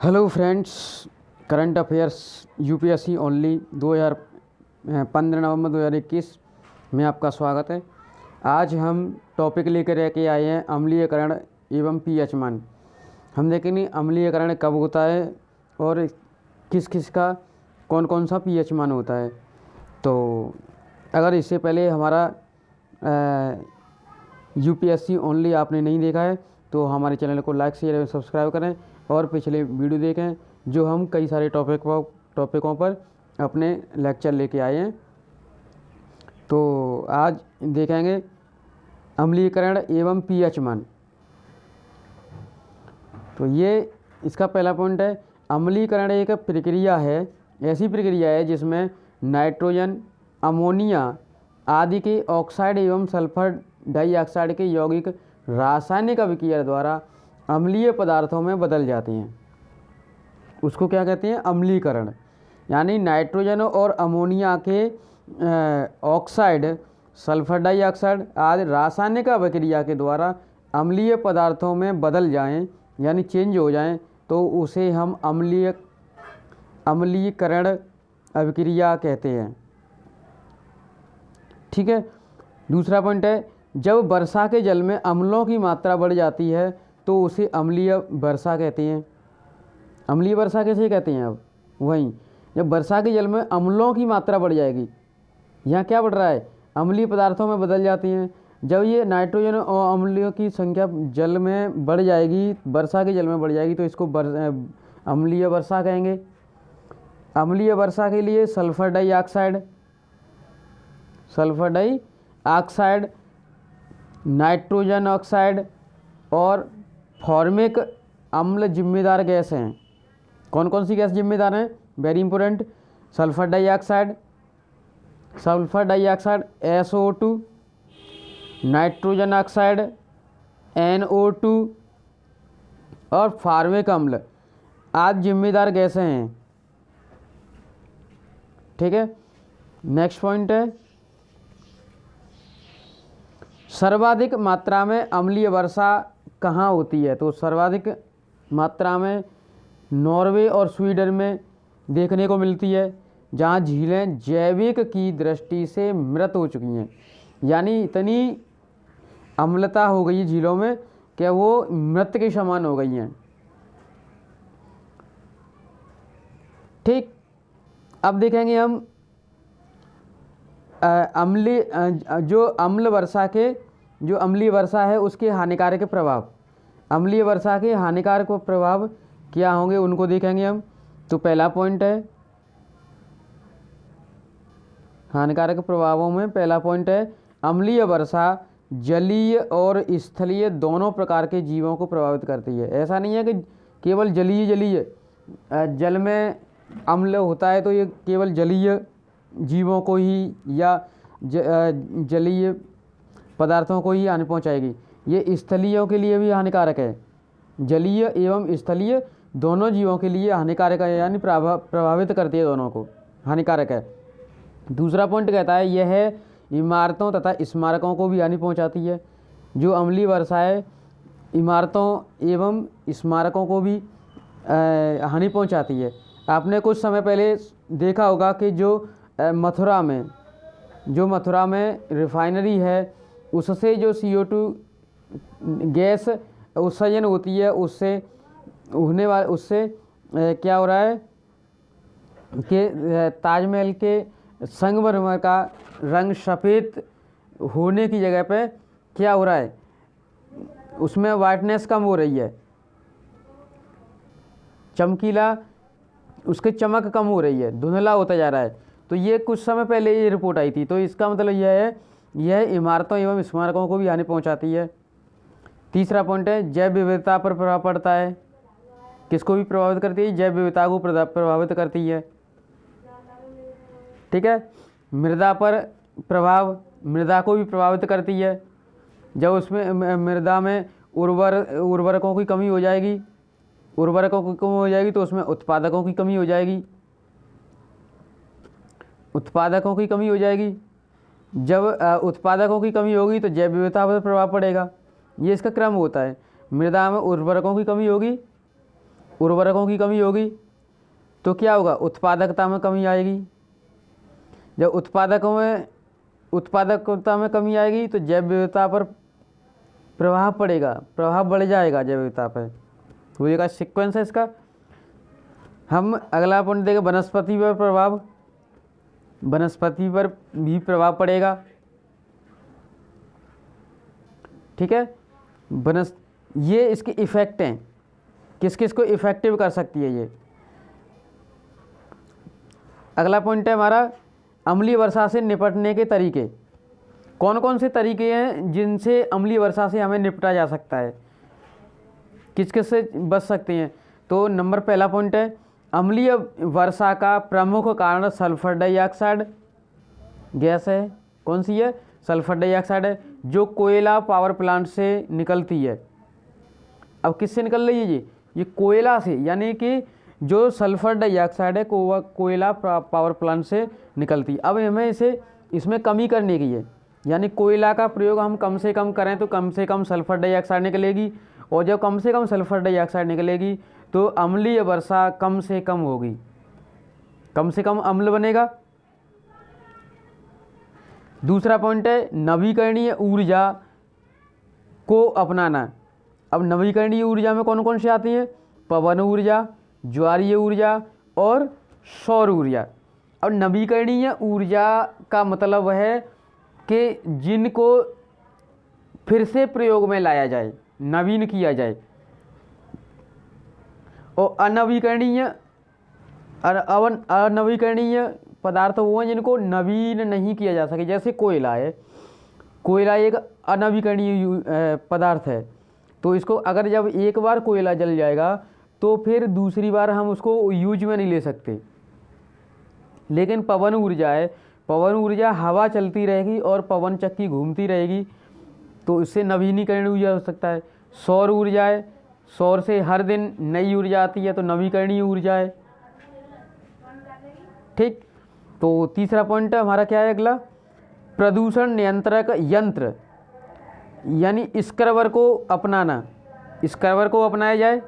Hello friends, current affairs UPSC only 2015 नवंबर 2021 में आपका स्वागत है। आज हम टॉपिक लेकर के आए हैं अम्लीयकरण एवं पीएच मान। हम देखेंगे अम्लीयकरण कब होता है और किस किस का कौन कौन सा पीएच मान होता है। तो अगर इससे पहले हमारा यूपीएससी ओनली आपने नहीं देखा है तो हमारे चैनल को लाइक शेयर एवं सब्सक्राइब करें और पिछले वीडियो देखें जो हम कई सारे टॉपिकों पर अपने लेक्चर लेके आए हैं। तो आज देखेंगे अम्लीयकरण एवं पीएच मान। तो ये इसका पहला पॉइंट है, अम्लीयकरण एक प्रक्रिया है, ऐसी प्रक्रिया है जिसमें नाइट्रोजन, अमोनिया आदि के ऑक्साइड एवं सल्फर डाइऑक्साइड के यौगिक रासायनिक अभिक्रिया द्वारा अम्लीय पदार्थों में बदल जाते हैं। उसको क्या कहते हैं? अम्लीकरण। यानी नाइट्रोजन और अमोनिया के ऑक्साइड, सल्फर डाइऑक्साइड आदि रासायनिक अभिक्रिया के द्वारा अम्लीय पदार्थों में बदल जाएं, यानी चेंज हो जाएं, तो उसे हम अम्लीकरण अभिक्रिया कहते हैं। ठीक है। दूसरा पॉइंट है, जब वर्षा के जल में अम्लों की मात्रा बढ़ जाती है तो उसे अम्लीय वर्षा कहते हैं। अम्लीय वर्षा कैसे कहते हैं? अब वहीं जब वर्षा के जल में अम्लों की मात्रा बढ़ जाएगी, यहाँ क्या बढ़ रहा है? अम्लीय पदार्थों में बदल जाती हैं। जब ये नाइट्रोजन और अम्लियों की संख्या जल में बढ़ जाएगी, वर्षा के जल में बढ़ जाएगी, तो इसको अम्लीय वर्षा कहेंगे। अम्लीय वर्षा के लिए सल्फर डाइऑक्साइड, नाइट्रोजन ऑक्साइड और फॉर्मिक अम्ल जिम्मेदार गैस हैं। कौन कौन सी गैस जिम्मेदार हैं? Very important. Sulphur dioxide SO2, nitrogen oxide NO2 और फॉर्मिक अम्ल आदि जिम्मेदार गैसें हैं। ठीक है। नेक्स्ट पॉइंट है, सर्वाधिक मात्रा में अम्लीय वर्षा कहाँ होती है? तो सर्वाधिक मात्रा में नॉर्वे और स्वीडन में देखने को मिलती है, जहाँ झीलें जैविक की दृष्टि से मृत हो चुकी हैं। यानी इतनी अम्लता हो गई है झीलों में कि वो मृत के समान हो गई हैं। ठीक। अब देखेंगे हम अम्लीय वर्षा है उसके हानिकारक प्रभाव। अम्लीय वर्षा के हानिकारक प्रभाव क्या होंगे उनको देखेंगे हम। तो पहला पॉइंट है, हानिकारक प्रभावों में पहला पॉइंट है, अम्लीय वर्षा जलीय और स्थलीय दोनों प्रकार के जीवों को प्रभावित करती है। ऐसा नहीं है कि केवल जलीय जल में अम्ल होता है तो ये केवल जलीय जीवों को ही या जलीय पदार्थों को ही हानि पहुंचाएगी, ये स्थलीयों के लिए भी हानिकारक है। जलीय एवं स्थलीय दोनों जीवों के लिए हानिकारक है, यानी प्रभावित करती है, दोनों को हानिकारक है। दूसरा पॉइंट कहता है यह है इमारतों तथा स्मारकों को भी हानि पहुंचाती है। जो अम्लीय वर्षा है इमारतों एवं स्मारकों को भी हानि पहुंचाती है। आपने कुछ समय पहले देखा होगा कि जो मथुरा में रिफाइनरी है उससे जो CO2 गैस उत्सर्जन होती है, उससे क्या हो रहा है कि ताजमहल के संगमरमर का रंग सफ़ेद होने की जगह पे क्या हो रहा है, उसमें वाइटनेस कम हो रही है, चमकीला उसकी चमक कम हो रही है, धुंधला होता जा रहा है। तो ये कुछ समय पहले ये रिपोर्ट आई थी। तो इसका मतलब यह है, यह इमारतों एवं स्मारकों को भी हानि पहुंचाती है। तीसरा पॉइंट है, जैव विविधता पर प्रभाव पड़ता है। किसको भी प्रभावित करती है? जैव विविधता को प्रभावित करती है। ठीक है। मृदा पर प्रभाव, मृदा को भी प्रभावित करती है। जब उसमें मृदा में उर्वरकों की कमी हो जाएगी, तो उसमें उत्पादकों की कमी हो जाएगी। जब उत्पादकों की कमी होगी तो जैव विविधता पर प्रभाव पड़ेगा। ये इसका क्रम होता है। मृदा में उर्वरकों की कमी होगी उर्वरकों की कमी होगी तो क्या होगा, उत्पादकता में कमी आएगी। जब उत्पादकता में कमी आएगी तो जैव विविधता पर प्रभाव पड़ेगा, प्रभाव बढ़ जाएगा जैव विविधता पर। तो ये का सीक्वेंस है इसका। हम अगला पॉइंट देखें, वनस्पति पर प्रभाव। वनस्पति पर भी प्रभाव पड़ेगा, ठीक है। ये इसके इफेक्ट हैं, किस किस को इफेक्टिव कर सकती है ये। अगला पॉइंट है हमारा, अम्लीय वर्षा से निपटने के तरीके। कौन कौन से तरीके हैं जिनसे अम्लीय वर्षा से हमें निपटा जा सकता है, किस किस से बच सकते हैं। तो नंबर पहला पॉइंट है, अम्लीय वर्षा का प्रमुख कारण सल्फर डाइऑक्साइड गैस है। कौन सी है, सल्फर डाइऑक्साइड है, जो कोयला पावर प्लांट से निकलती है। अब किससे निकल रही है ये कोयला से, यानी कि जो सल्फर डाइऑक्साइड है कोयला पावर प्लांट से निकलती है। अब हमें इसमें कमी करने की है, यानी कोयला का प्रयोग हम कम से कम करें तो कम से कम सल्फर डाइऑक्साइड निकलेगी, और जब कम से कम सल्फर डाइऑक्साइड निकलेगी तो अम्लीय वर्षा कम से कम होगी, कम से कम अम्ल बनेगा। दूसरा पॉइंट है, नवीकरणीय ऊर्जा को अपनाना। अब नवीकरणीय ऊर्जा में कौन कौन से आती हैं, पवन ऊर्जा, ज्वारीय ऊर्जा और सौर ऊर्जा। और नवीकरणीय ऊर्जा का मतलब है कि जिनको फिर से प्रयोग में लाया जाए, नवीन किया जाए। और अनवीकरणीय पदार्थ वो हैं जिनको नवीन नहीं किया जा सके, जैसे कोयला है। कोयला एक अनवीकरणीय पदार्थ है, तो इसको अगर जब एक बार कोयला जल जाएगा तो फिर दूसरी बार हम उसको यूज में नहीं ले सकते। लेकिन पवन ऊर्जा है, पवन ऊर्जा हवा चलती रहेगी और पवन चक्की घूमती रहेगी, तो इससे नवीनीकरण ऊर्जा हो सकता है। सौर ऊर्जा है, सौर से हर दिन नई ऊर्जा आती है, तो नवीकरणीय ऊर्जा है, ठीक। तो तीसरा पॉइंट हमारा क्या है अगला, प्रदूषण नियंत्रक यंत्र, यानी स्क्रबर को अपनाना। स्क्रबर को अपनाया जाए,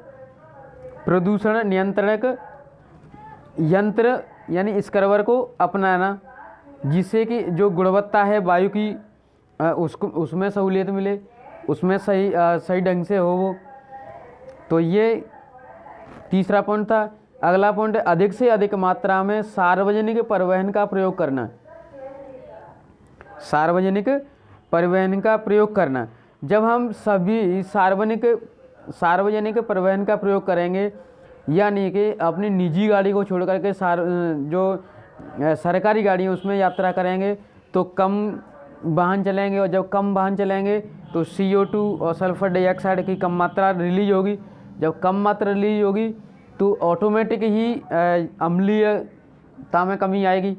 प्रदूषण नियंत्रणक यंत्र यानी स्क्रबर को अपनाना, जिससे कि जो गुणवत्ता है वायु की उसमें सहूलियत मिले, उसमें सही ढंग से हो वो। तो ये तीसरा पॉइंट था। अगला पॉइंट है, अधिक से अधिक मात्रा में सार्वजनिक परिवहन का प्रयोग करना। सार्वजनिक परिवहन का प्रयोग करना, जब हम सभी सार्वजनिक परिवहन का प्रयोग करेंगे, यानी कि अपनी निजी गाड़ी को छोड़ करके जो सरकारी गाड़ी है उसमें यात्रा करेंगे तो कम वाहन चलेंगे, और जब कम वाहन चलेंगे तो CO2 और सल्फर डाइऑक्साइड की कम मात्रा रिलीज होगी। जब कम मात्रा रिलीज होगी तो ऑटोमेटिक ही अम्लीयता में कमी आएगी,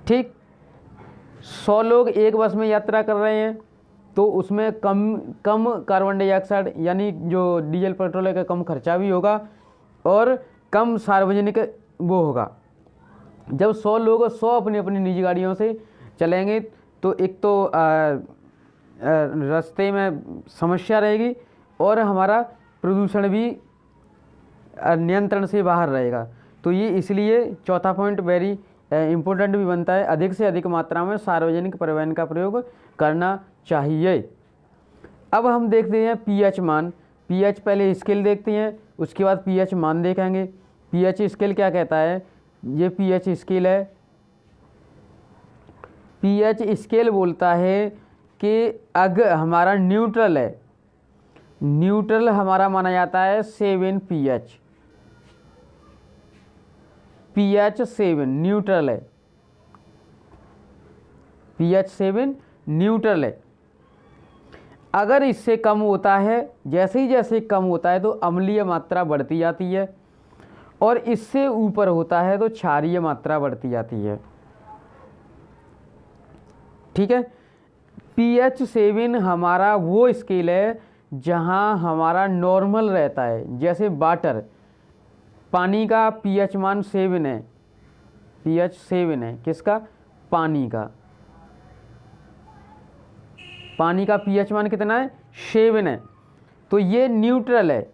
ठीक। 100 लोग एक बस में यात्रा कर रहे हैं तो उसमें कम कार्बन डाइऑक्साइड यानी जो डीजल पेट्रोल का कम खर्चा भी होगा और कम सार्वजनिक वो होगा। जब 100 लोग 100 अपनी अपनी निजी गाड़ियों से चलेंगे तो एक तो रास्ते में समस्या रहेगी और हमारा प्रदूषण भी नियंत्रण से बाहर रहेगा। तो ये इसलिए चौथा पॉइंट वेरी इम्पोर्टेंट भी बनता है, अधिक से अधिक मात्रा में सार्वजनिक परिवहन का प्रयोग करना चाहिए। अब हम देखते हैं pH मान। pH पहले स्केल देखते हैं, उसके बाद pH मान देखेंगे। pH स्केल क्या कहता है, ये pH स्केल है। pH स्केल बोलता है कि अगर हमारा न्यूट्रल है, न्यूट्रल हमारा माना जाता है 7 pH। pH 7 न्यूट्रल है, pH 7 न्यूट्रल है। अगर इससे कम होता है, जैसे कम होता है तो अम्लीय मात्रा बढ़ती जाती है, और इससे ऊपर होता है तो क्षारीय मात्रा बढ़ती जाती है, ठीक है। pH 7 हमारा वो स्केल है जहां हमारा नॉर्मल रहता है, जैसे वाटर, पानी का pH मान 7 है, pH 7 है, किसका, पानी का। पानी का pH मान कितना है, 7 है। तो ये न्यूट्रल है,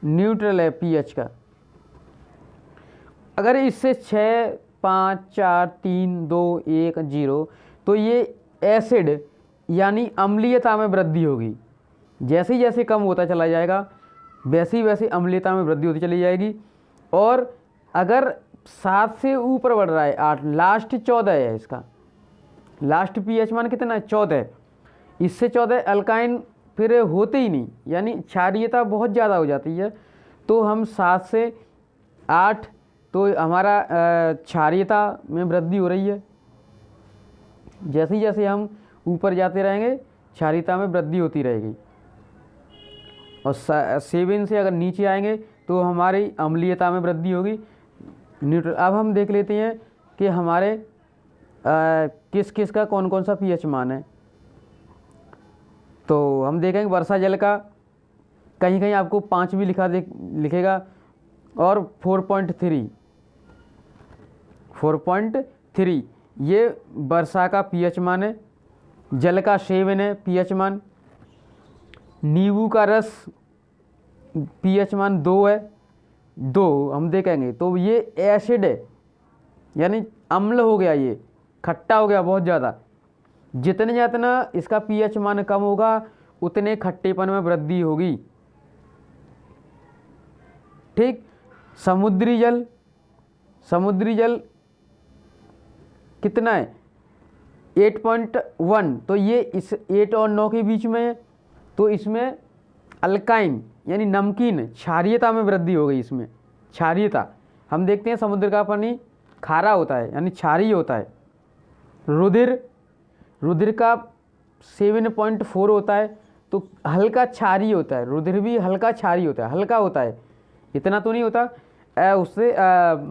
न्यूट्रल है पीएच का। अगर इससे 6, 5, 4, 3, 2, 1, 0 तो ये एसिड यानी अम्लीयता में वृद्धि होगी। जैसे ही जैसे कम होता चला जाएगा वैसे ही वैसे अम्लीयता में वृद्धि होती चली जाएगी। और अगर 7 से ऊपर बढ़ रहा है, 8, लास्ट 14 है इसका, लास्ट पीएच मान कितना है, 14। इससे 14 अल्काइन फिर होते ही नहीं, यानी क्षारीयता बहुत ज़्यादा हो जाती है। तो हम 7 से 8 तो हमारा क्षारीयता में वृद्धि हो रही है। जैसे ही जैसे हम ऊपर जाते रहेंगे क्षारीयता में वृद्धि होती रहेगी। और 7 से अगर नीचे आएंगे तो हमारी अम्लीयता में वृद्धि होगी, न्यूट्रल। अब हम देख लेते हैं कि हमारे किस किस का कौन कौन सा पीएच मान है। तो हम देखेंगे वर्षा जल का कहीं कहीं आपको 5 भी लिखेगा, और 4.3 ये वर्षा का पीएच मान है। जल का 7 है पीएच मान। नींबू का रस पीएच मान 2 है, 2 हम देखेंगे। तो ये एसिड है, यानी अम्ल हो गया, ये खट्टा हो गया बहुत ज़्यादा। जितने जितना इसका पीएच मान कम होगा उतने खट्टेपन में वृद्धि होगी। ठीक। समुद्री जल कितना है, 8.1। तो ये इस 8 और 9 के बीच में है। तो इसमें अल्काइन यानी नमकीन क्षारीयता में वृद्धि हो गई। इसमें क्षारीयता हम देखते हैं समुद्र का पानी खारा होता है यानी क्षारीय होता है। रुधिर का 7.4 होता है, तो हल्का क्षारीय होता है। रुधिर भी हल्का क्षारीय होता है, हल्का होता है, इतना तो नहीं होता। उससे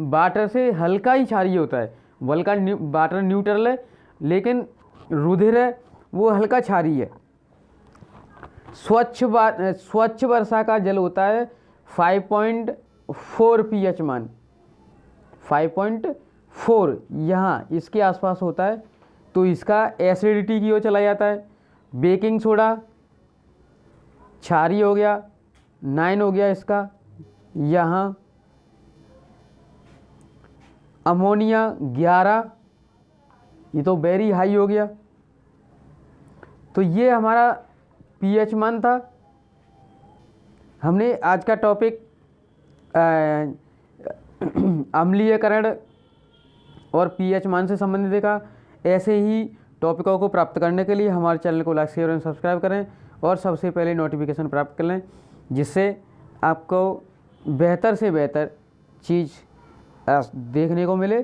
वाटर से हल्का ही क्षारीय होता है। वाटर न्यूट्रल है, लेकिन रुधिर है वो हल्का क्षारीय है। स्वच्छ वर्षा का जल होता है 5.4 पीएच मान, 5.4 यहाँ इसके आसपास होता है। तो इसका एसिडिटी की ओर चला जाता है। बेकिंग सोडा क्षारीय हो गया, 9 हो गया इसका यहाँ। अमोनिया 11, ये तो वेरी हाई हो गया। तो ये हमारा पीएच मान था। हमने आज का टॉपिक अम्लीयकरण और पीएच मान से संबंधित देखा। ऐसे ही टॉपिकों को प्राप्त करने के लिए हमारे चैनल को लाइक, शेयर और सब्सक्राइब करें, और सबसे पहले नोटिफिकेशन प्राप्त कर लें, जिससे आपको बेहतर से बेहतर चीज़ देखने को मिले।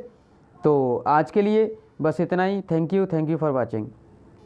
तो आज के लिए बस इतना ही। Thank you for watching.